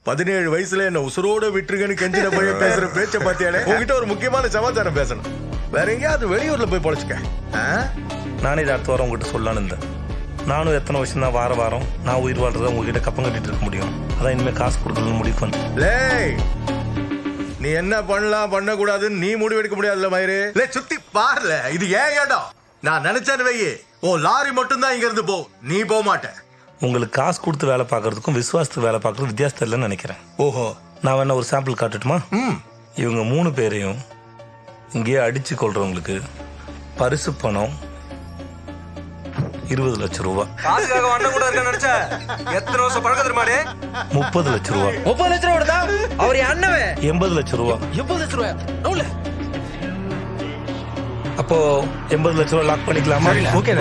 17 வயசுல என்ன உசுரோட விட்டுருக்கன்னு கெஞ்சிட போய் பேசுற பேச்ச பாத்தியானே. உங்ககிட்ட ஒரு முக்கியமான சமாச்சாரம் பேசணும். வேற எங்கேயாவது வெளியூர்ல போய் பொழைச்சுக்க. நானே இதை அடுத்த வாரம் உங்ககிட்ட சொல்லலான்னு இருந்தேன். நானும் எத்தனை வருஷம் தான் வாரம் நான் உயிர் வாழ்றத உங்ககிட்ட கப்பம் கட்டிட்டு இருக்க முடியும். அதான் இனிமேல் காசு கொடுக்கணும்னு முடிவு பண்ணேன். நீ என்ன பண்ணலாம் பண்ணக்கூடாதுன்னு நீ முடிவு எடுக்க முடியாதுல்ல மயிறு. சுத்தி பாருல, இது ஏன் இடம். நான் நினைச்சேன்னு வையே, ஓ லாரி மட்டும் தான் இங்க இருந்து போ, நீ போக மாட்டேன். உங்களுக்கு காசு கொடுத்து வேலை பார்க்கறதுக்கும் விசுவாசத்துக்கு வேலை பார்க்கறது வித்தியாசம் இல்லைன்னு நினைக்கிறேன். ஓஹோ, நான் வேணா ஒரு சாம்பிள் காட்டுட்டுமா? இவங்க 3 பேரையும் இங்கேயே அடிச்சு கொள்றவங்களுக்கு பரிசு பணம் 20 லட்சம் ரூபா. காசுக்காக வண்ணம் கூட இருக்க நினைச்ச எத்தனை வருஷம் பழக்கம் தெரியுமாடே? 30 லட்சம் ரூபா. 30 லட்சம் ரூபா தான் அவர் அண்ணவே. 80 லட்சம் ரூபா. 80 லட்சம் ரூபாயா? அப்போ 80 லட்சம் ரூபா லாக் பண்ணிக்கலாமா? ஓகே.